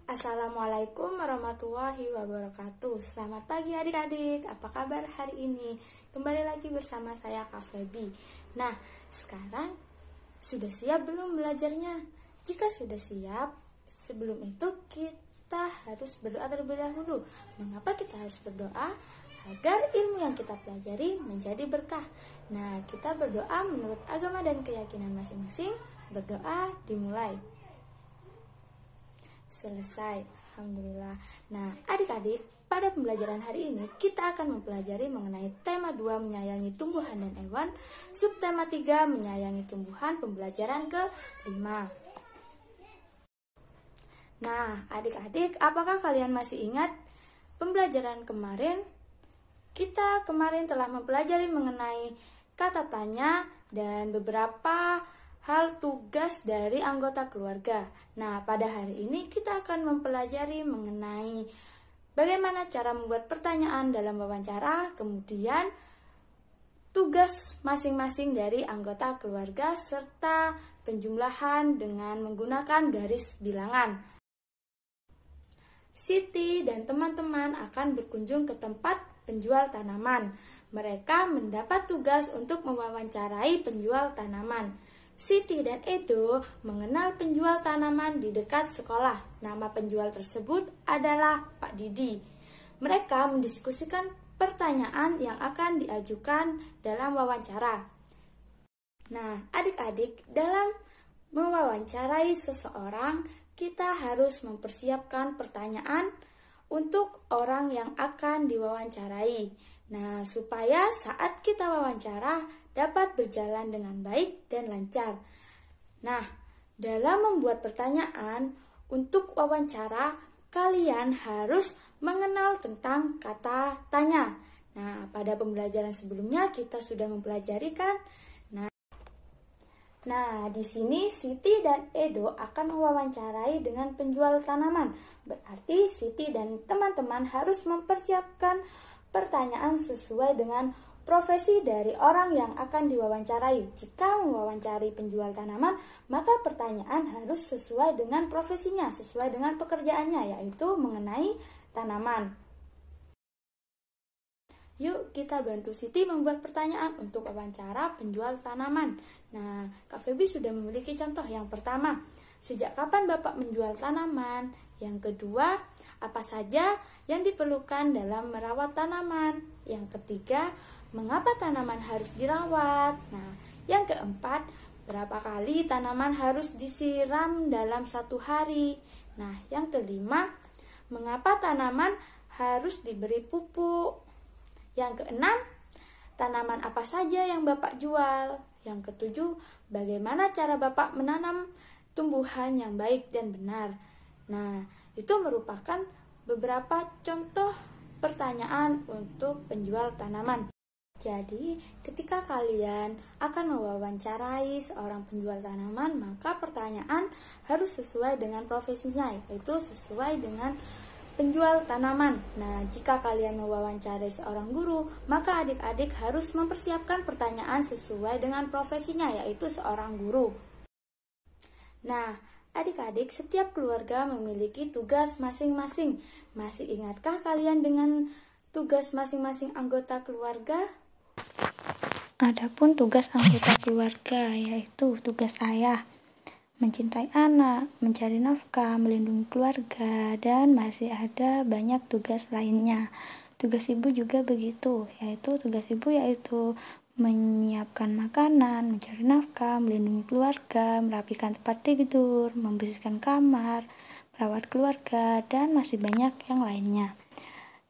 Assalamualaikum warahmatullahi wabarakatuh. Selamat pagi adik-adik, apa kabar hari ini? Kembali lagi bersama saya Kak Febi. Nah, sekarang sudah siap belum belajarnya? Jika sudah siap, sebelum itu kita harus berdoa terlebih dahulu. Mengapa kita harus berdoa? Agar ilmu yang kita pelajari menjadi berkah. Nah, kita berdoa menurut agama dan keyakinan masing-masing. Berdoa dimulai. Selesai, alhamdulillah. Nah, adik-adik, pada pembelajaran hari ini kita akan mempelajari mengenai tema 2 menyayangi tumbuhan dan hewan, subtema 3 menyayangi tumbuhan, pembelajaran ke-5. Nah, adik-adik, apakah kalian masih ingat pembelajaran kemarin? Kita kemarin telah mempelajari mengenai kata tanya dan beberapa hal tugas dari anggota keluarga. Nah, pada hari ini kita akan mempelajari mengenai bagaimana cara membuat pertanyaan dalam wawancara, kemudian tugas masing-masing dari anggota keluarga, serta penjumlahan dengan menggunakan garis bilangan. Siti dan teman-teman akan berkunjung ke tempat penjual tanaman. Mereka mendapat tugas untuk mewawancarai penjual tanaman. Siti dan Edo mengenal penjual tanaman di dekat sekolah. Nama penjual tersebut adalah Pak Didi. Mereka mendiskusikan pertanyaan yang akan diajukan dalam wawancara. Nah, adik-adik, dalam mewawancarai seseorang, kita harus mempersiapkan pertanyaan untuk orang yang akan diwawancarai. Nah, supaya saat kita wawancara dapat berjalan dengan baik dan lancar. Nah, dalam membuat pertanyaan untuk wawancara, kalian harus mengenal tentang kata tanya. Nah, pada pembelajaran sebelumnya kita sudah mempelajari kan? Nah, di sini Siti dan Edo akan mewawancarai dengan penjual tanaman. Berarti Siti dan teman-teman harus mempersiapkan pertanyaan sesuai dengan profesi dari orang yang akan diwawancarai. Jika mewawancari penjual tanaman, maka pertanyaan harus sesuai dengan profesinya, sesuai dengan pekerjaannya, yaitu mengenai tanaman. Yuk kita bantu Siti membuat pertanyaan untuk wawancara penjual tanaman. Nah, Kak Febi sudah memiliki contoh. Yang pertama, sejak kapan Bapak menjual tanaman? Yang kedua, apa saja yang diperlukan dalam merawat tanaman? Yang ketiga, mengapa tanaman harus dirawat? Nah, yang keempat, berapa kali tanaman harus disiram dalam satu hari? Nah, yang kelima, mengapa tanaman harus diberi pupuk? Yang keenam, tanaman apa saja yang Bapak jual? Yang ketujuh, bagaimana cara Bapak menanam tumbuhan yang baik dan benar? Nah, itu merupakan beberapa contoh pertanyaan untuk penjual tanaman. Jadi, ketika kalian akan mewawancarai seorang penjual tanaman, maka pertanyaan harus sesuai dengan profesinya, yaitu sesuai dengan penjual tanaman. Nah, jika kalian mewawancarai seorang guru, maka adik-adik harus mempersiapkan pertanyaan sesuai dengan profesinya, yaitu seorang guru. Nah, adik-adik, setiap keluarga memiliki tugas masing-masing. Masih ingatkah kalian dengan tugas masing-masing anggota keluarga? Adapun tugas anggota keluarga yaitu tugas ayah mencintai anak, mencari nafkah, melindungi keluarga, dan masih ada banyak tugas lainnya. Tugas ibu juga begitu, yaitu tugas ibu yaitu menyiapkan makanan, mencari nafkah, melindungi keluarga, merapikan tempat tidur, membersihkan kamar, merawat keluarga, dan masih banyak yang lainnya.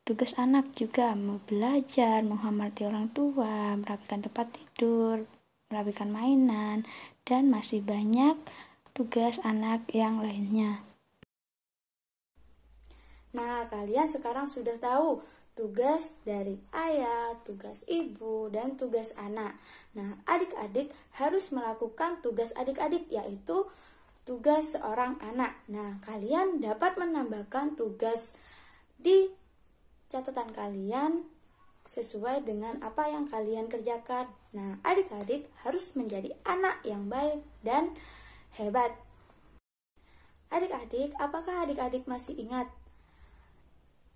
Tugas anak juga belajar, menghormati orang tua, merapikan tempat tidur, merapikan mainan, dan masih banyak tugas anak yang lainnya. Nah, kalian sekarang sudah tahu tugas dari ayah, tugas ibu, dan tugas anak. Nah, adik-adik harus melakukan tugas adik-adik, yaitu tugas seorang anak. Nah, kalian dapat menambahkan tugas di catatan kalian sesuai dengan apa yang kalian kerjakan. Nah, adik-adik harus menjadi anak yang baik dan hebat. Adik-adik, apakah adik-adik masih ingat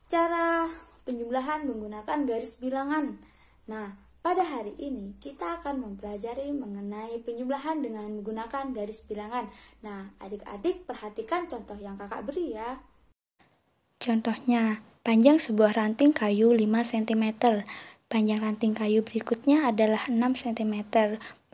cara penjumlahan menggunakan garis bilangan? Nah, pada hari ini kita akan mempelajari mengenai penjumlahan dengan menggunakan garis bilangan. Nah, adik-adik perhatikan contoh yang kakak beri ya. Contohnya, panjang sebuah ranting kayu 5 cm. Panjang ranting kayu berikutnya adalah 6 cm.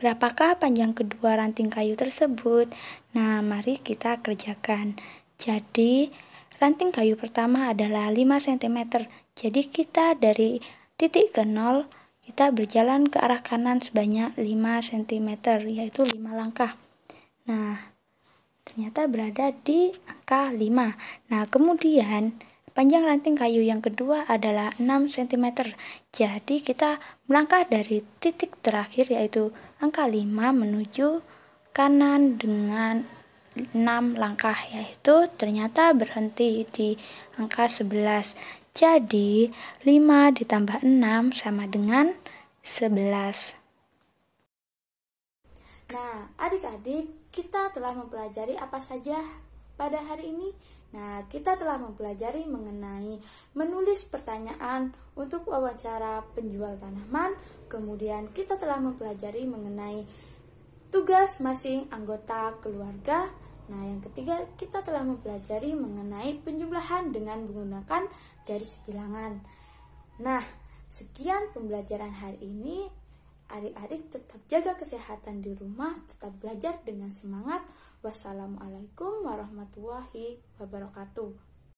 Berapakah panjang kedua ranting kayu tersebut? Nah, mari kita kerjakan. Jadi, ranting kayu pertama adalah 5 cm. Jadi, kita dari titik ke 0, kita berjalan ke arah kanan sebanyak 5 cm, yaitu 5 langkah. Nah, ternyata berada di angka 5. Nah, kemudian panjang ranting kayu yang kedua adalah 6 cm. Jadi kita melangkah dari titik terakhir yaitu angka 5 menuju kanan dengan 6 langkah, yaitu ternyata berhenti di angka 11. Jadi 5 ditambah 6 sama dengan 11. Nah, adik-adik, kita telah mempelajari apa saja pada hari ini? Nah, kita telah mempelajari mengenai menulis pertanyaan untuk wawancara penjual tanaman. Kemudian kita telah mempelajari mengenai tugas masing anggota keluarga. Nah, yang ketiga, kita telah mempelajari mengenai penjumlahan dengan menggunakan garis bilangan. Nah, sekian pembelajaran hari ini. Adik-adik tetap jaga kesehatan di rumah, tetap belajar dengan semangat. Wassalamualaikum warahmatullahi wabarakatuh.